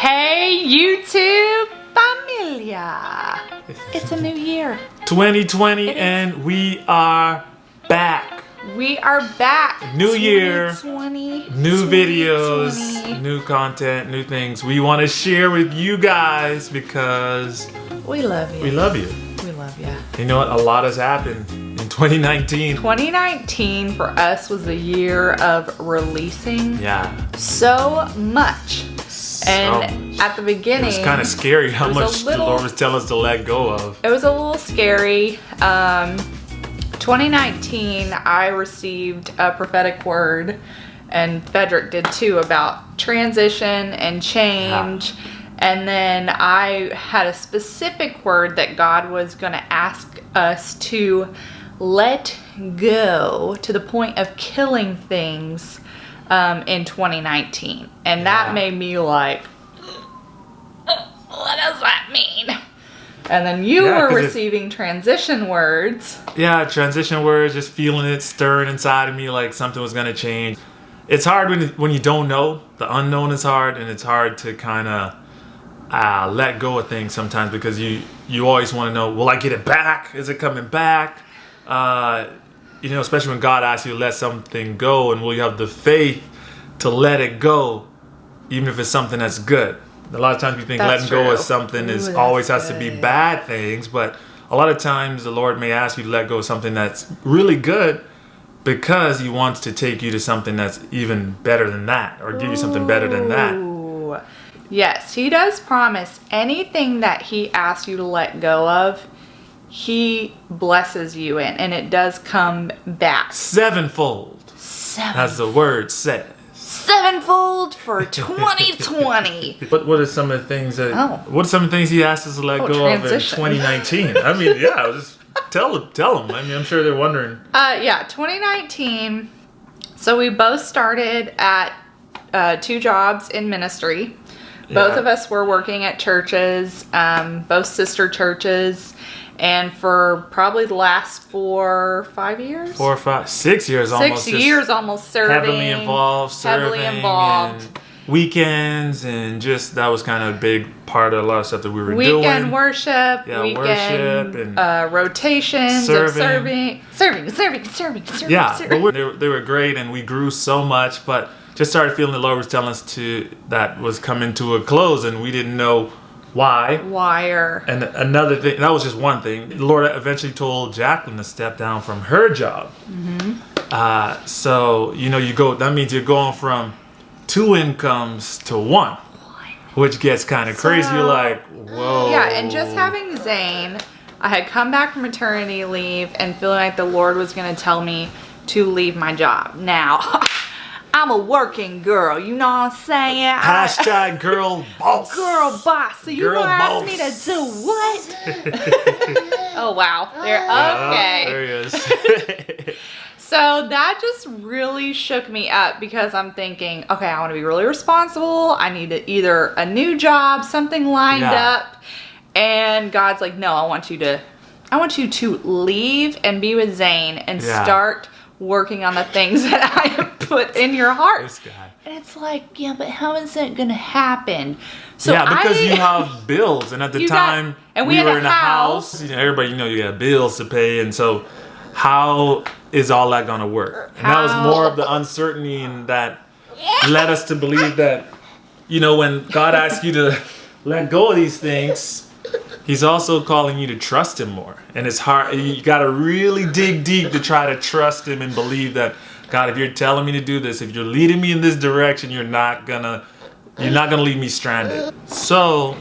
Hey YouTube familia! It's a new year. 2020 and we are back. We are back. New year, 2020, new videos, 2020. new content, new things we want to share with you guys because We love you. we love you. We love you. You know what? A lot has happened in 2019. 2019 for us was a year of releasing Yeah. so much. And So, at the beginning, it was kind of scary how it was a much the little- Lord was telling us to let go of. it was a little scary. 2019, I received a prophetic word, and Frederick did too, about transition and change. And then I had a specific word that God was going to ask us to let go to the point of killing things in 2019. And that Yeah. made me like, what does that mean? And then you Yeah, were 'cause receiving transition words. Yeah, transition words, just feeling it stirring inside of me like something was gonna change. It's hard when you don't know. The unknown is hard, and it's hard to kind of let go of things sometimes because you always want to know, will I get it back? Is it coming back? Especially when God asks you to let something go, and will you have the faith to let it go, even if it's something that's good? A lot of times we think That's letting go true. of something Ooh, is that's always has to be good. bad things, but a lot of times the Lord may ask you to let go of something that's really good because He wants to take you to something that's even better than that, or give you something better than that. Ooh. Yes, He does promise anything that He asks you to let go of, He blesses you in, and it does come back. Sevenfold, as the word says. Sevenfold for 2020. But what are some of the things that? Oh. What are some of the things He asked us to let go transition. of in 2019? I mean, yeah, just tell them. I mean, I'm sure they're wondering. 2019. So we both started at 2 jobs in ministry. Both Yeah. of us were working at churches, both sister churches, and for probably the last 4 or 5 years. 4 or 5, 6 years almost. 6 just years almost serving. heavily involved, serving, Heavily involved. and weekends, and just that was kind of a big part of a lot of stuff that we were Weekend doing. worship, Yeah, weekend worship and rotations of serving. Yeah, but they were great, and we grew so much, but just started feeling the Lord was telling us that was coming to a close, and we didn't know why. Wire. And another thing, that was just one thing. The Lord eventually told Jacqueline to step down from her job. So, that means you're going from 2 incomes to 1, which gets kind of crazy. You're like, whoa. Yeah, and just having Zane, I had come back from maternity leave and feeling like the Lord was going to tell me to leave my job. Now, I'm a working girl, you know what I'm saying? Hashtag girl boss. Girl boss. So you Girl gonna ask me to boss. do what? Oh, wow. There. Okay. There he is. So that just really shook me up because I'm thinking, okay, I want to be really responsible. I need either a new job, something lined Yeah. up. And God's like, no, I want you to leave and be with Zane and Yeah. start working on the things that I have put in your heart. This guy. And it's like, yeah, but how is that going to happen? So Yeah, because you have bills, and at the You got- time and we we had were a in a house. house. Everybody, you got bills to pay, and so how is all that going to work? And that was How? more of the uncertainty, and that led us to believe that, when God asks you to let go of these things, He's also calling you to trust Him more. And it's hard. You got to really dig deep to try to trust Him and believe that, God, if you're telling me to do this, if you're leading me in this direction, you're not gonna leave me stranded. So,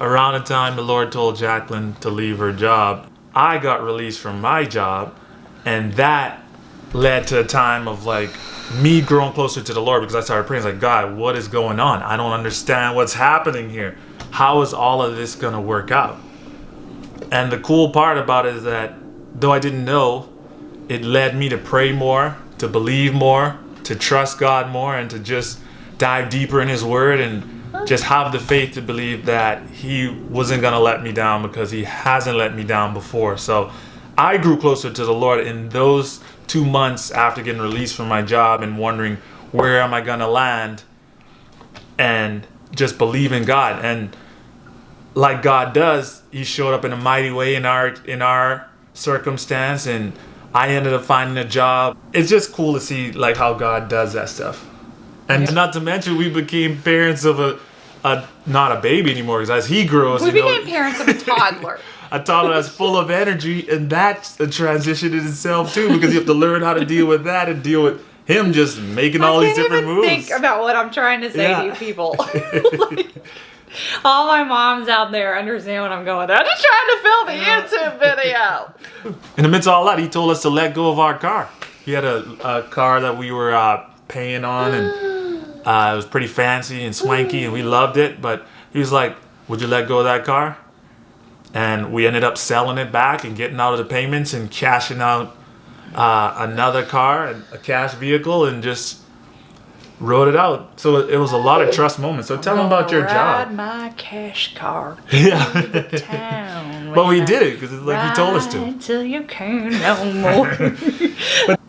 around the time the Lord told Jacqueline to leave her job, I got released from my job, and that led to a time of like me growing closer to the Lord because I started praying like, God, what is going on? I don't understand what's happening here. How is all of this gonna work out? And the cool part about it is that though I didn't know, it led me to pray more, to believe more, to trust God more, and to just dive deeper in His Word and just have the faith to believe that He wasn't going to let me down because He hasn't let me down before. So I grew closer to the Lord in those 2 months after getting released from my job and wondering, where am I going to land? And just believe in God. And like God does, he showed up in a mighty way in our circumstance, and I ended up finding a job. It's just cool to see like how God does that stuff. And not to mention, we became parents of a not a baby anymore, because as he grows, We became parents of a toddler. a toddler that's full of energy, and that's a transition in itself too, because you have to learn how to deal with that and deal with him just making all these different moves. Think about what I'm trying to say to you people. Like, all my moms out there understand what I'm going through. I'm just trying to film the YouTube video. In the midst of all that, he told us to let go of our car. He had a car that we were paying on, and it was pretty fancy and swanky, and we loved it. But he was like, would you let go of that car? And we ended up selling it back and getting out of the payments and cashing out another car, a cash vehicle, and just wrote it out. So it was a lot of trust moments. So tell them about your Ride job. my cash car Yeah. to town. But we did it because it's like he told us to. Until you can no more.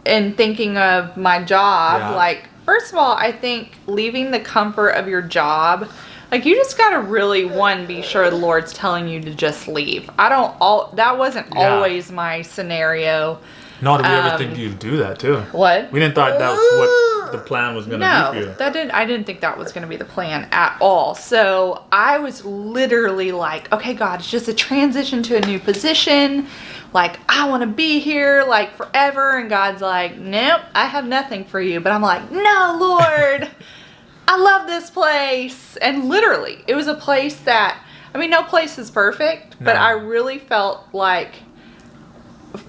And thinking of my job, Yeah. like, first of all, I think leaving the comfort of your job, like, you just gotta really, be sure the Lord's telling you to just leave. That wasn't Yeah. always my scenario. No, did we ever think you'd do that too? What? We didn't thought that was what the plan was going to No, be for you. I didn't think that was going to be the plan at all. So I was literally like, okay, God, it's just a transition to a new position. Like, I want to be here like forever. And God's like, nope, I have nothing for you. But I'm like, no, Lord, I love this place. And literally, it was a place that, I mean, no place is perfect, but No. I really felt like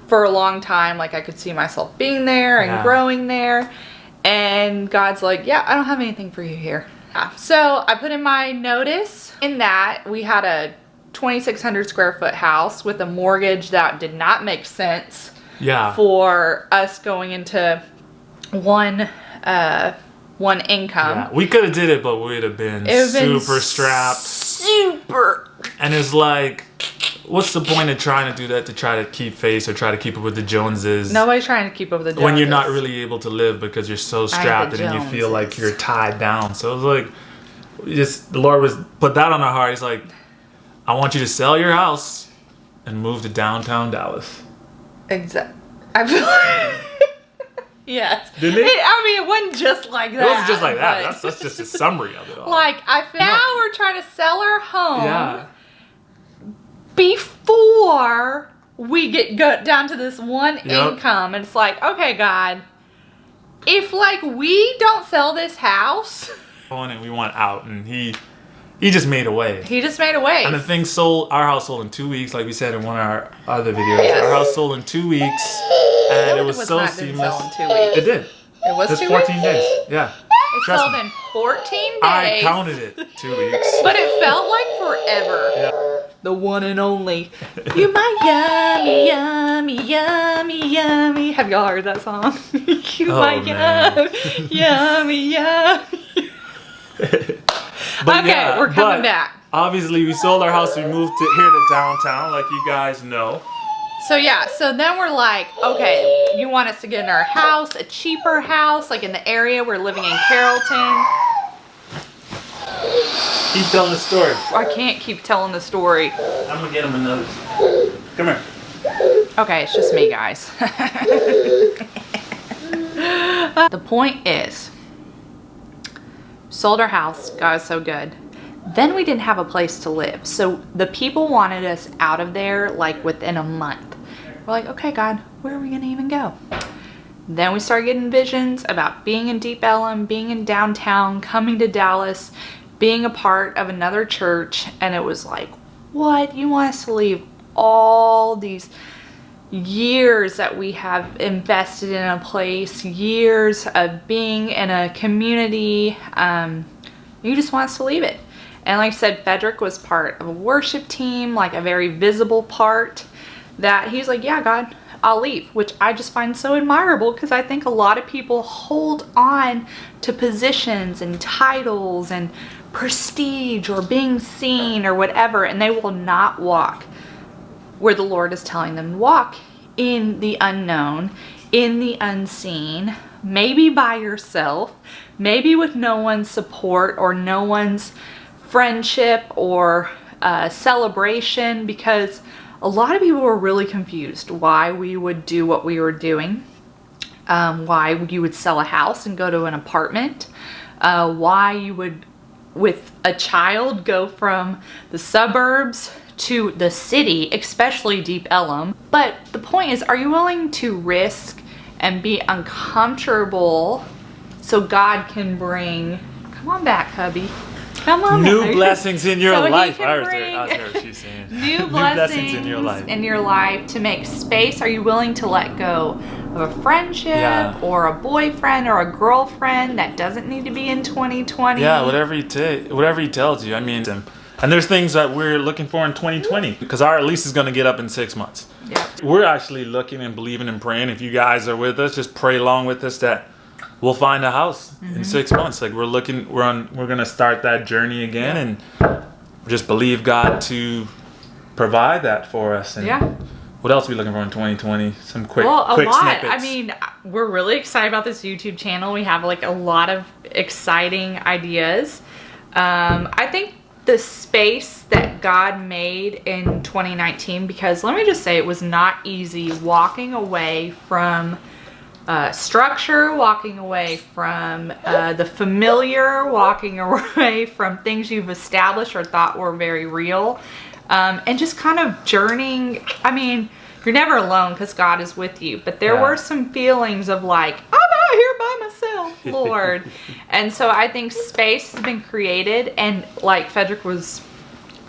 for a long time, like I could see myself being there and Yeah. growing there. And God's like, yeah, I don't have anything for you here. Yeah. So I put in my notice. In that, we had a 2,600 square foot house with a mortgage that did not make sense Yeah. for us going into one income. Yeah. We could have did it, but we'd have been It would've been super strapped. Super. And it's like, what's the point of trying to do that to try to keep face or try to keep up with the Joneses? Nobody's trying to keep up with the Joneses. When you're not really able to live because you're so strapped the and you feel like Joneses. you're tied down. So it was like, just the Lord was put that on our heart. He's like, I want you to sell your house and move to downtown Dallas. Exactly. I feel like, yes. Didn't it? I mean, it wasn't just like that. It wasn't just like that. but- That's just a summary of it all. Like, now we're trying to sell our home yeah. before we go down to this one Yep. income. And it's like, okay, God, if like we don't sell this house, And we want out, and he just made a way. he just made a way. And the thing sold, our house sold in 2 weeks, like we said in one of our other videos. Yes. Our house sold in 2 weeks, and it was so not didn't seamless. sell in 2 weeks. It did. It was It's 2 14 weeks? days. Yeah. It Trust sold me. in 14 days. I counted it 2 weeks. But it felt like forever. Yeah. The one and only. You my yummy, yummy, yummy, yummy. Have y'all heard that song? You Oh, my man. yummy, yummy. But Okay, yeah, we're coming but back. Obviously, we sold our house. We moved here to downtown, like you guys know. So yeah, so then we're like, okay, you want us to get in our house, a cheaper house, like in the area we're living in Carrollton. Keep telling the story. I can't keep telling the story. I'm gonna get him another. Come here. Okay, it's just me, guys. The point is, sold our house, God was so good. Then we didn't have a place to live. So the people wanted us out of there like within a month. We're like, okay, God, where are we gonna even go? Then we started getting visions about being in Deep Ellum, being in downtown, coming to Dallas, being a part of another church. And it was like, what? You want us to leave all these years that we have invested in a place, years of being in a community, you just want us to leave it. And like I said, Frederick was part of a worship team, like a very visible part, that he's like, yeah, God, I'll leave, which I just find so admirable, because I think a lot of people hold on to positions and titles and prestige or being seen or whatever, and they will not walk where the Lord is telling them to walk, in the unknown, in the unseen, maybe by yourself, maybe with no one's support or no one's friendship or celebration, because a lot of people were really confused why we would do what we were doing, why you would sell a house and go to an apartment, why you would, with a child, go from the suburbs to the city, especially Deep Ellum. But the point is, are you willing to risk and be uncomfortable so God can bring, come on back, hubby. Come on New back. blessings in your So he life. can I was bring there. She's saying new blessings in your life. to make space. Are you willing to let go of a friendship Yeah. or a boyfriend or a girlfriend that doesn't need to be in 2020? Yeah, whatever he tells you. I mean, and there's things that we're looking for in 2020 because our lease is going to get up in 6 months. Yeah. We're actually looking and believing and praying. If you guys are with us, just pray along with us that we'll find a house in 6 months. Like we're going to start that journey again and just believe God to provide that for us. And Yeah. what else are we looking for in 2020? Some quick a lot. snippets. I mean, we're really excited about this YouTube channel. We have like a lot of exciting ideas. I think the space that God made in 2019, because let me just say, it was not easy walking away from structure, walking away from the familiar, walking away from things you've established or thought were very real, and just kind of journeying. I mean, you're never alone because God is with you, but there were some feelings of like, I'm out here by myself, Lord. And so I think space has been created, and like Frederick was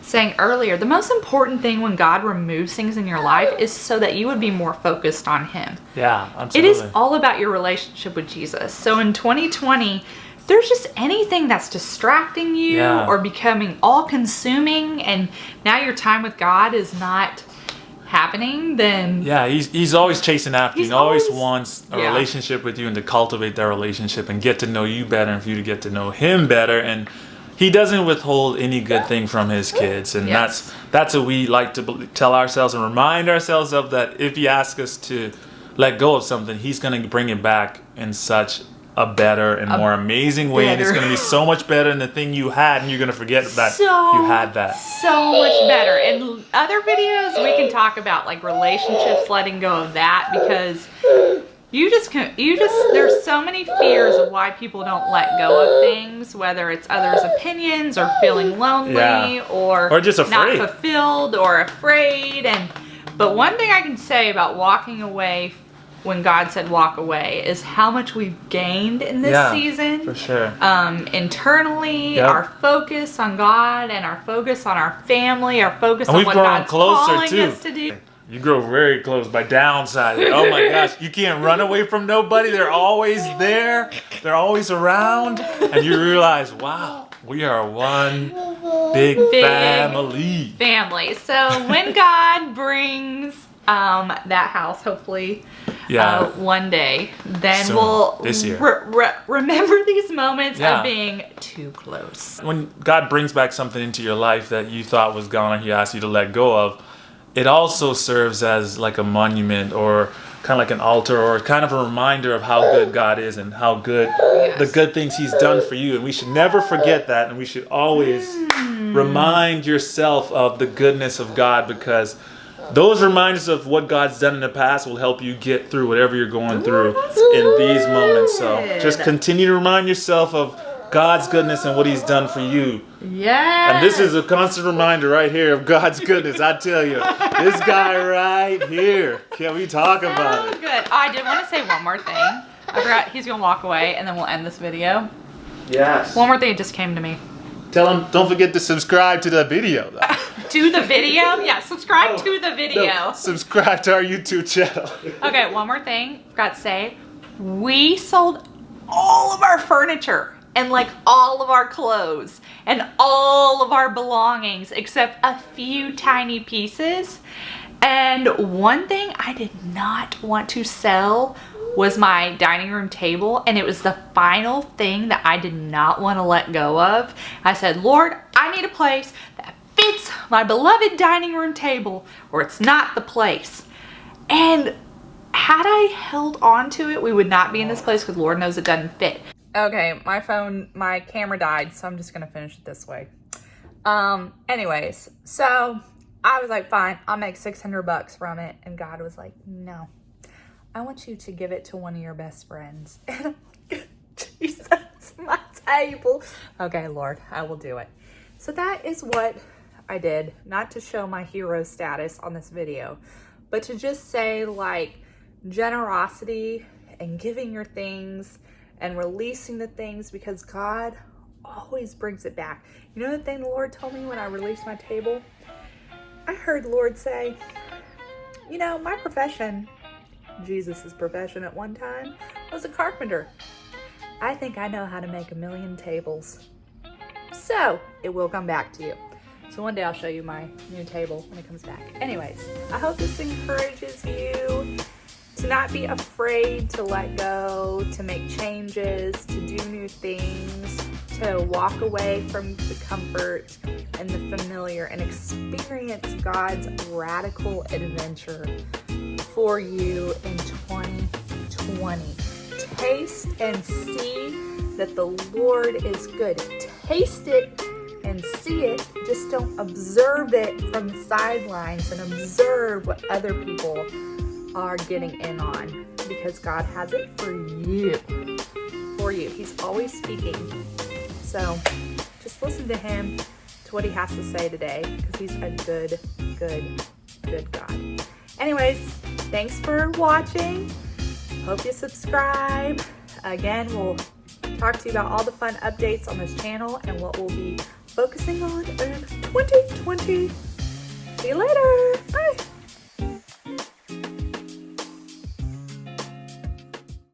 saying earlier, the most important thing when God removes things in your life is so that you would be more focused on Him. Yeah, absolutely. It is all about your relationship with Jesus. So in 2020, if there's just anything that's distracting you or becoming all consuming, and now your time with God is not happening, then he's always chasing after you. He always wants a Yeah. relationship with you and to cultivate that relationship and get to know you better and for you to get to know him better. And he doesn't withhold any good thing from his kids. And Yes. that's what we like to tell ourselves and remind ourselves of, that if he asks us to let go of something, he's going to bring it back in such a better and more amazing way. And it's going to be so much better than the thing you had, and you're going to forget that you had that. So much better. In other videos, we can talk about like relationships, letting go of that, because there's so many fears of why people don't let go of things, whether it's others' opinions or feeling lonely or just afraid. not fulfilled or afraid. But one thing I can say about walking away when God said walk away is how much we've gained in this season. For sure. Internally, our focus on God and our focus on our family, our focus on what God's calling us to do. You grow very close by downsizing. Oh my gosh, you can't run away from nobody. They're always there. They're always around. And you realize, wow, we are one big family. So when God brings that house, hopefully one day, then soon, we'll this year. remember these moments of being too close. When God brings back something into your life that you thought was gone or he asked you to let go of, it also serves as like a monument or kind of like an altar or kind of a reminder of how good God is and how good the good things he's done for you. And we should never forget that, and we should always remind yourself of the goodness of God, because those reminders of what God's done in the past will help you get through whatever you're going through in these moments. So just continue to remind yourself of God's goodness and what he's done for you. Yeah. And this is a constant reminder right here of God's goodness. I tell you, this guy right here. Can we talk about it? Good. Oh, I did want to say one more thing. I forgot he's going to walk away, and then we'll end this video. Yes. One more thing just came to me. Tell him, don't forget to subscribe to the video. To the video? Yeah, subscribe to the video. No, subscribe to our YouTube channel. Okay, one more thing. Forgot to say, we sold all of our furniture and like all of our clothes and all of our belongings except a few tiny pieces. And one thing I did not want to sell was my dining room table, and it was the final thing that I did not want to let go of. I said, Lord, I need a place that fits my beloved dining room table, or it's not the place. And had I held on to it, we would not be in this place, because Lord knows it doesn't fit. Okay, my camera died, so I'm just gonna finish it this way. Anyways, so I was like, fine, I'll make $600 from it. And God was like, no, I want you to give it to one of your best friends. And I'm like, Jesus, my table. Okay, Lord, I will do it. So that is what I did. Not to show my hero status on this video, but to just say, like, generosity and giving your things and releasing the things, because God always brings it back. You know the thing the Lord told me when I released my table? I heard the Lord say, you know, my profession, Jesus's profession at one time, was a carpenter. I think I know how to make 1,000,000 tables. So it will come back to you. So one day I'll show you my new table when it comes back. Anyways, I hope this encourages you to not be afraid to let go, to make changes, to do new things, to walk away from the comfort and the familiar and experience God's radical adventure for you in 2020. Taste and see that the Lord is good. Taste it and see it. Just don't observe it from the sidelines and observe what other people are getting in on, because God has it for you. For you. He's always speaking. So just listen to him, to what he has to say today, because he's a good God. Anyways, thanks for watching. Hope you subscribe. Again, we'll talk to you about all the fun updates on this channel and what we'll be focusing on in 2020. See you later. Bye.